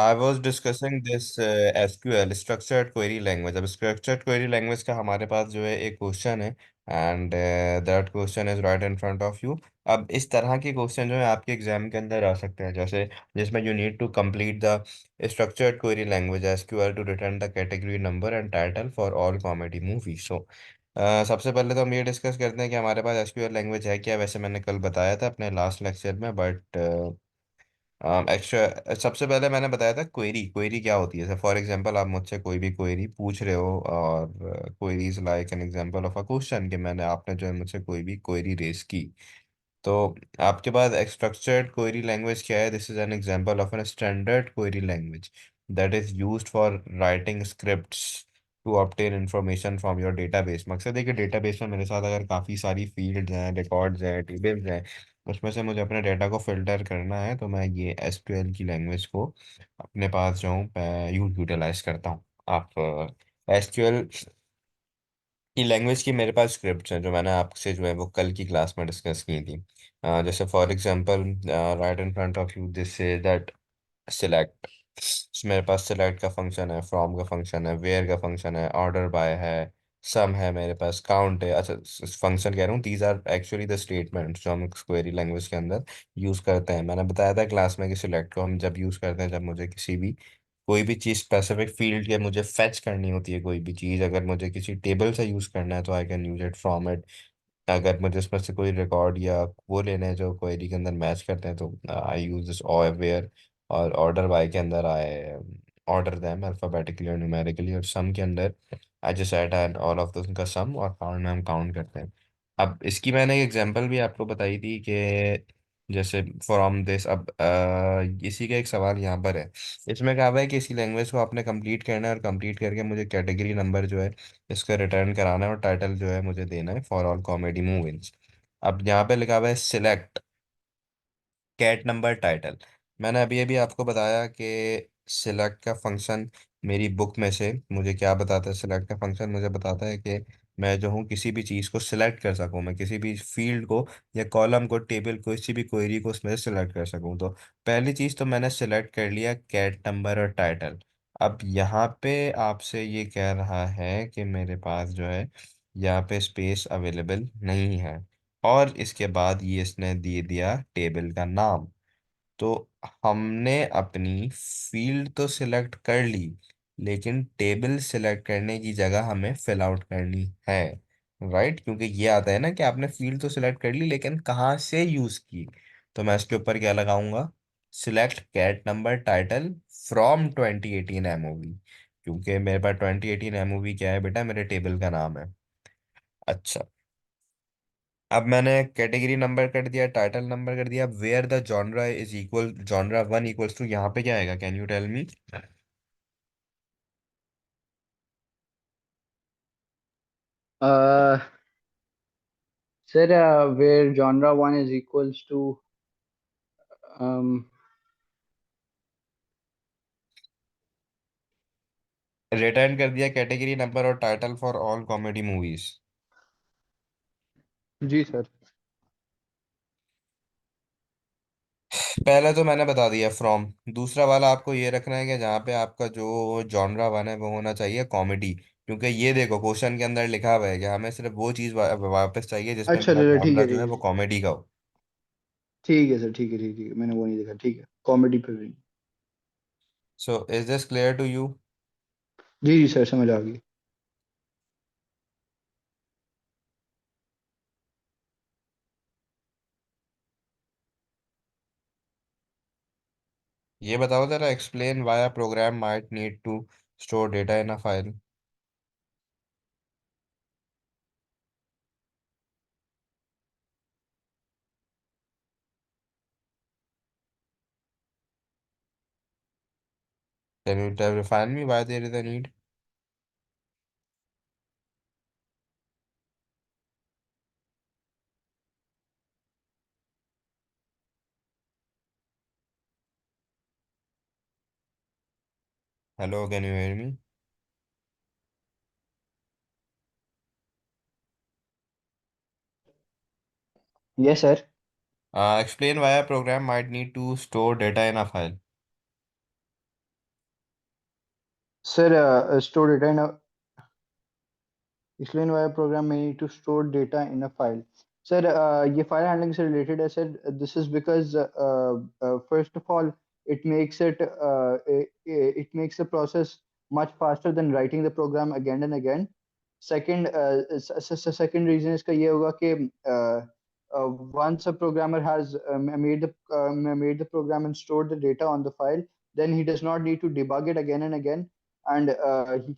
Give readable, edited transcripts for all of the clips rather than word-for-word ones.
I was discussing this SQL structured query language. अब structured query language का हमारे पास जो है एक क्वेश्चन है, and that question is right in front of you. अब इस तरह के क्वेश्चन जो है आपके एग्जाम के अंदर आ सकते हैं, जैसे जिसमें you need to complete the structured query language SQL to return the category number and title for all comedy movie. So सबसे पहले तो हम ये डिस्कस करते हैं कि हमारे पास एसक्यूएल लैंग्वेज है क्या। वैसे मैंने कल बताया था अपने लास्ट लेक्चर में, बट एक्स्ट्रा सबसे पहले मैंने बताया था क्वेरी। क्वेरी क्या होती है? जैसे फॉर एग्जांपल आप मुझसे कोई भी क्वेरी पूछ रहे हो, और query is like an example of a question, कि आपने जो है मुझसे कोई भी क्वेरी रेज की। तो आपके पास स्ट्रक्चर्ड क्वेरी लैंग्वेज क्या है? This is an example of an standard query language that is used for writing scripts to obtain information from your database. मकसद है कि डेटाबेस में मेरे साथ अगर काफ़ी सारी फील्ड्स हैं, रिकॉर्ड्स हैं, टेबल्स हैं, उसमें से मुझे अपने डेटा को फिल्टर करना है, तो मैं ये एसक्यूएल की लैंग्वेज को अपने पास जो हूँ मैं यूटिलाइज करता हूँ। आप एसक्यूएल की लैंग्वेज की मेरे पास स्क्रिप्ट्स हैं जो मैंने आपसे जो है वो कल की क्लास में डिस्कस की थी। जैसे for example right in front of you this say that select. मेरे पास सिलेक्ट का फंक्शन है, फ्रॉम का फंक्शन है, वेयर का फंक्शन है, ऑर्डर बाय है, सम है, मेरे पास काउंट है। अच्छा, फंक्शन कह रहा हूँ, these are actually the statements जो हम क्वेरी लैंग्वेज के अंदर यूज़ करते हैं। मैंने बताया था क्लास में कि सिलेक्ट को हम जब यूज़ करते हैं जब मुझे किसी भी कोई भी चीज़ स्पेसिफिक फील्ड के मुझे फेच करनी होती है। कोई भी चीज़ अगर मुझे किसी टेबल से यूज़ करना है तो I can use it from it. अगर मुझे उसमें से कोई रिकॉर्ड या वो लेने हैं जो क्वेरी के अंदर मैच करते हैं तो आई यूज दिस वेयर। और ऑर्डर बाय के अंदर आए ऑर्डर देम अल्फाबेटिकली और न्यूमेरिकली, और सम के अंदर I just add and all of this का सम, और काउंट में हम काउंट करते हैं। अब इसकी मैंने एक एग्जांपल भी आपको बताई थी कि जैसे फ्रॉम दिस। अब इसी का एक सवाल यहाँ पर है। इसमें कहा हुआ है कि इसी लैंग्वेज को आपने कंप्लीट करना है, और कंप्लीट करके मुझे कैटेगरी नंबर जो है इसका रिटर्न कराना है, और टाइटल जो है मुझे देना है फॉर ऑल कॉमेडी मूवीज। अब यहाँ पे लिखा हुआ है सिलेक्ट कैट नंबर टाइटल। मैंने अभी अभी आपको बताया कि सिलेक्ट का फंक्शन मेरी बुक में से मुझे क्या बताता है। सिलेक्ट का फंक्शन मुझे बताता है कि मैं जो हूँ किसी भी चीज़ को सिलेक्ट कर सकूँ, मैं किसी भी फील्ड को या कॉलम को, टेबल को, किसी भी क्वेरी को उसमें से सिलेक्ट कर सकूँ। तो पहली चीज़ तो मैंने सिलेक्ट कर लिया कैट नंबर और टाइटल। अब यहाँ पे आपसे ये कह रहा है कि मेरे पास जो है यहाँ पे स्पेस अवेलेबल नहीं है, और इसके बाद ये इसने दे दिया टेबल का नाम। तो हमने अपनी फील्ड तो सिलेक्ट कर ली, लेकिन टेबल सिलेक्ट करने की जगह हमें फिल आउट करनी है। राइट, क्योंकि ये आता है ना कि आपने फील्ड तो सिलेक्ट कर ली लेकिन कहाँ से यूज की। तो मैं इसके ऊपर क्या लगाऊंगा? Select cat number title from 2018 mov, क्योंकि मेरे पास 2018 एमओवी क्या है बेटा? मेरे टेबल का नाम है। अच्छा, अब मैंने कैटेगरी नंबर कर दिया, टाइटल नंबर कर दिया, where the genre is equal, genre one equals to, यहाँ पे क्या आएगा? Can you tell me? Uh, Sir, where genre one is equals to um, return कर दिया कैटेगरी नंबर और title for all comedy movies. जी सर। पहले तो मैंने बता दिया फ्रॉम। दूसरा वाला आपको ये रखना है कि जहाँ पे आपका जो जॉनरा वन है वो होना चाहिए कॉमेडी, क्योंकि ये देखो क्वेश्चन के अंदर लिखा हुआ है कि हमें सिर्फ वो चीज़ वापस चाहिए जिसमें अच्छा मेरा चलो ठीक जॉनरा है जो ठीक है है वो ठीक है। कॉमेडी का हो। ठीक है सर, ठीक है ठीक है ठीक है, मैंने वो नहीं देखा, ठीक है, कॉमेडी पे भी। So is this clear to you? जी जी सर, समझ आ गई। ये बताओ जरा, explain why a program might need to store data in a file. Can you define me why there is a need? Hello, can you hear me? Yes sir. Explain why a program might need to store data in a file. Sir store data in explain why a program may need to store data in a file. Sir, ये file handling से related है sir. This is because first of all it makes the process much faster than writing the program again and again. Second, second reason इसका ये होगा कि once a programmer has made the program and stored the data on the file, then he does not need to debug it again and again, and he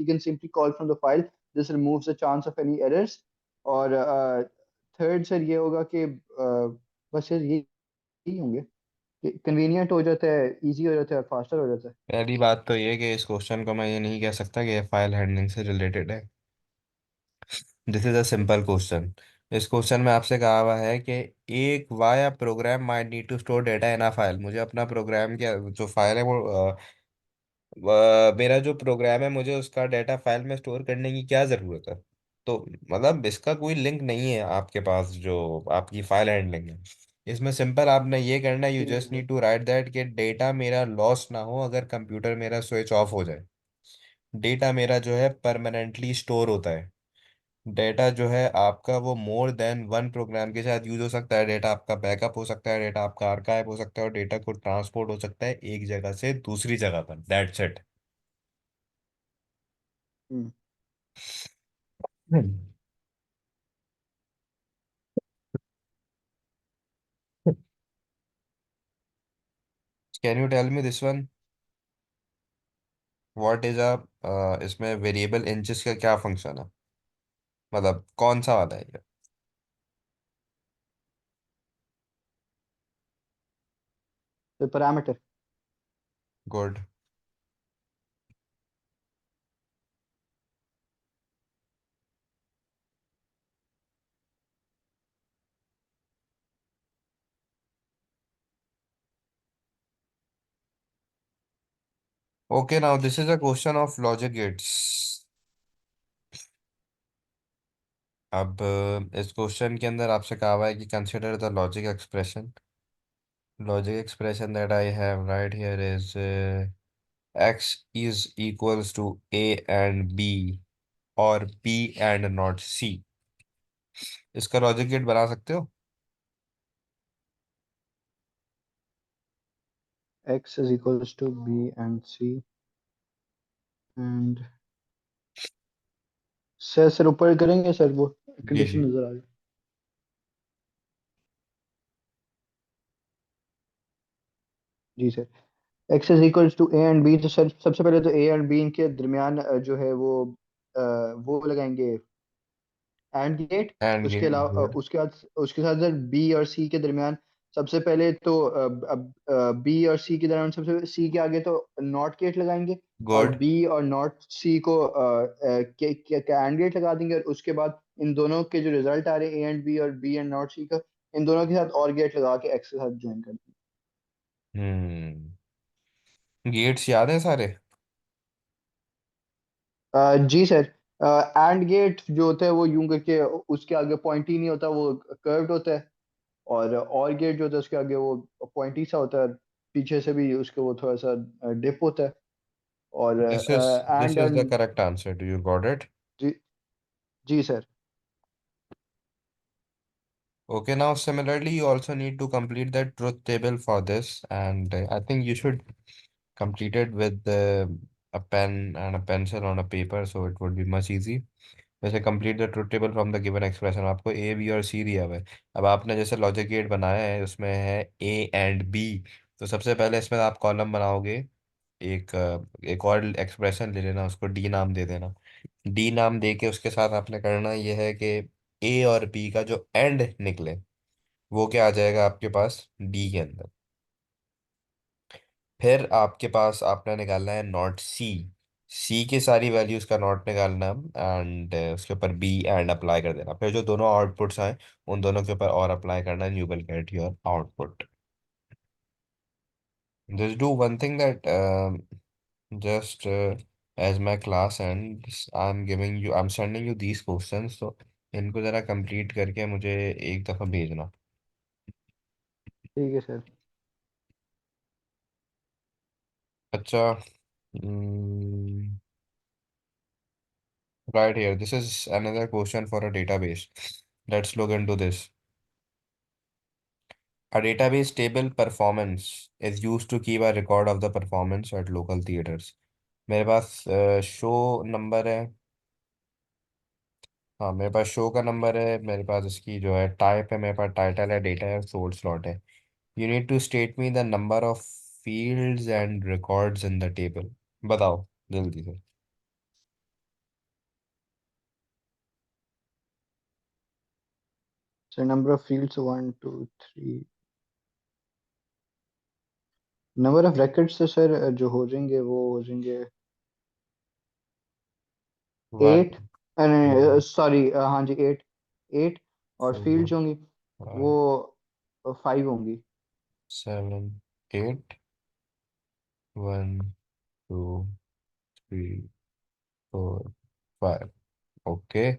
can simply call from the file. This removes the chance of any errors. और third sir ये होगा कि बस sir यही होंगे कि convenient हो जाता है, इजी हो जाता है, फास्टर हो जाता है। पहली बात तो ये कि इस क्वेश्चन को मैं ये नहीं कह सकता कि ये फाइल हैंडलिंग से रिलेटेड है। This is a simple question. इस क्वेश्चन में आपसे कहा हुआ है कि एक why a program might need to store data in a file. मुझे अपना प्रोग्राम क्या जो फाइल है वो मेरा जो प्रोग्राम है मुझे उसका डेटा फाइल में स्टोर करने की क्या ज़रूरत है। तो मतलब इसका कोई लिंक नहीं है आपके पास जो आपकी फाइल हैंडलिंग है। इसमें सिंपल आपने ये करना है, यू ठीक है just sir. Need to write that कि डेटा मेरा लॉस ना हो अगर कंप्यूटर मेरा स्विच ऑफ हो जाए। डेटा मेरा जो है परमानेंटली स्टोर होता है। डेटा जो है आपका वो मोर देन वन प्रोग्राम के साथ यूज हो सकता है। डेटा आपका बैकअप हो सकता है, डेटा आपका आर्काइव हो सकता है, और डेटा को ट्रांसपोर्ट हो सकता है एक जगह से दूसरी जगह पर। That's it. Hmm. Can you tell me this one, what is uh इसमें वेरिएबल इंचेस का क्या फंक्शन है, मतलब कौन सा वाला है ये? तो parameter. Good. Okay, now this is a question of logic gates. अब इस क्वेश्चन के अंदर आपसे कहा हुआ है कि consider the logic expression that I have right here is x is equals to a and b और b and not c। इसका लॉजिक गेट बना सकते हो? x is equals to b and c and sir ऊपर करेंगे sir, वो जी condition जी। नजर आ रही। जी sir. X is equals to A and B, तो सर सबसे पहले तो ए एंड बी के दरमियान जो है वो लगाएंगे एंड गेट। एंड उसके गेट, अलावा गुड। उसके साथ सर बी और सी के दरमियान सबसे पहले तो बी और सी के दरमियान सबसे सी के आगे तो नॉट गेट लगाएंगे। और गुड। बी और नॉट सी को एंड गेट लगा देंगे, और उसके बाद इन दोनों के जो रिजल्ट आ रहे हैं ए एंड बी और बी एंड नॉट सी का, इन दोनों के साथ और गेट लगा के एक्स के साथ ज्वाइन कर देंगे। गेट्स याद है सारे? जी सर। एंड गेट जो होता है वो यूं करके उसके आगे पॉइंट ही नहीं होता, वो कर्व्ड होता है। और गेट जो होता है उसके आगे वो पॉइंटी सा होता है, पीछे से भी उसके वो थोड़ा सा डिप होता है। और this and is the and correct answer, do you got it? जी। जी sir. Okay, now similarly, you also need to complete the truth table for this, and I think you should complete it with a pen and a pencil on a paper, so it would be much easy. वैसे complete the truth table from the given expression। आपको A, B और C दिया हुआ है। अब आपने जैसे logic gate बनाया है उसमें है A एंड B। तो सबसे पहले इसमें आप कॉलम बनाओगे। एक और एक्सप्रेशन ले लेना, उसको D नाम दे देना। D नाम दे के उसके साथ आपने करना यह है कि A और B का जो एंड निकले वो क्या आ जाएगा आपके पास डी के अंदर। फिर आपके पास आपने निकालना है नॉट सी। सी की सारी वैल्यूज का नॉट निकालना एंड उसके ऊपर बी एंड अप्लाई कर देना। फिर जो दोनों आउटपुट्स आए उन दोनों के ऊपर और अप्लाई करना, you will get your output. Just do one thing that just as my class and I am sending you these questions, तो इनको ज़रा कंप्लीट करके मुझे एक दफ़ा भेजना। ठीक है सर। अच्छा, mm, right here. This is another question for a database. Let's look into this. A database table performance is used to keep a record of the performance at local theaters. मेरे पास show number है। हाँ, मेरे पास show का number है, मेरे पास इसकी जो है टाइप है, मेरे पास टाइटल है, डेटा है, सोर्स स्लॉट है। You need to state me the number of fields and records in the table. बताओ जल्दी से। So number of fields, one, two, three. Number of records तो सर जो हो जाएंगे वो हो जाएंगे वन, 8। सॉरी, हाँ जी 8। 8। और फोर, फील्ड्स होंगी फाइव, वो 5 होंगी। Seven, eight, one, two, three, four, five. Okay.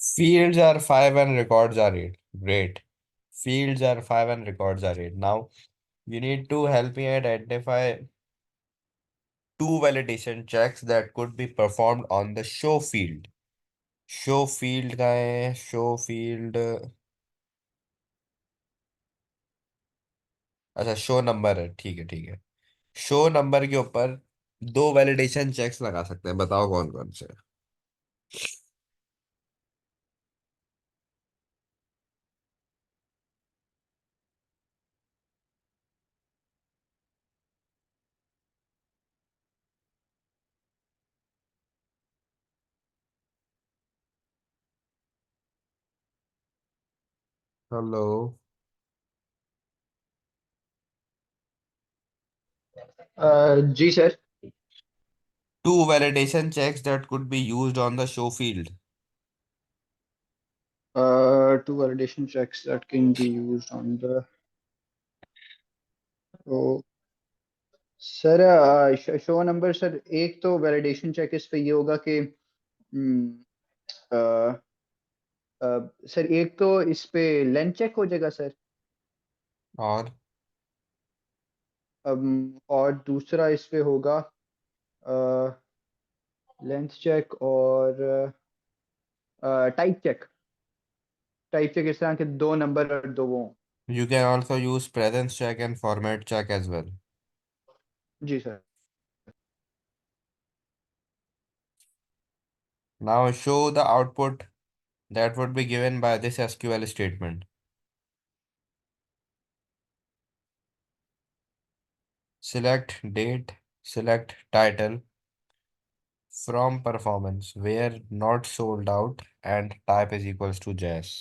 Fields are five and records are eight. Great. Fields are five and records are eight. Now you need to help me identify two validation checks that could be performed on the show field. Show field का है, show field। अच्छा, show number है, ठीक है ठीक है। Show number के ऊपर दो वैलिडेशन चेक्स लगा सकते हैं, बताओ कौन कौन से। Hello. Ji sir. Two validation checks that could be used on the show field. Two validation checks that can be used on the, तो सर शो नंबर सर, एक तो वैलिडेशन चेक इस पे ये होगा कि हम्म, अ, सर एक तो इस पे लेंथ चेक हो जाएगा सर। और और दूसरा इस पे होगा लेंथ चेक और टाइप चेक। टाइप चेक इस तरह के दो नंबर और दो वो। you can also use presence check and format check as well. जी sir. Now show the output that would be given by this SQL statement. Select date, select title from performance where not sold out and type is equals to Jazz.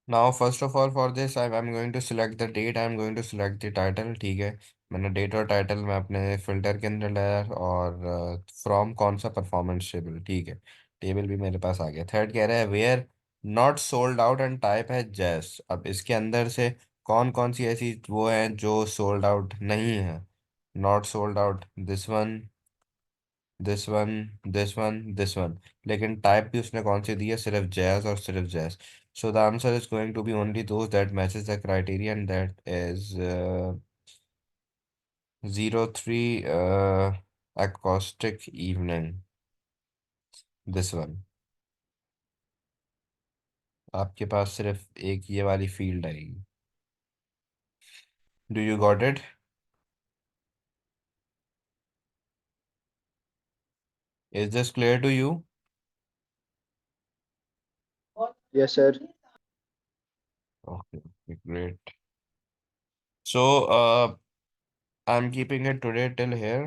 Now first of all for this I'm going to select the date, I'm going to select the title, ठीक है। मैंने date और title में अपने filter के अंदर लाया और फ्रॉम कौन सा परफॉर्मेंस टेबल, ठीक है। टेबल भी मेरे पास आ गया। थर्ड कह रहा है were not sold out and type है जैस। अब इसके अंदर से कौन कौन सी ऐसी वो हैं जो सोल्ड आउट नहीं है। Not sold out this one, this one, this one, this one. लेकिन टाइप भी उसने कौन सी दी है, सिर्फ जैज और सिर्फ jazz. So the answer is going to be only those that matches the criteria and that is 03 acoustic evening, this one. आपके पास सिर्फ एक ये वाली फील्ड आएगी। Do you got it? Is this clear to you? Yes sir. Okay, great. So I am keeping it today till here.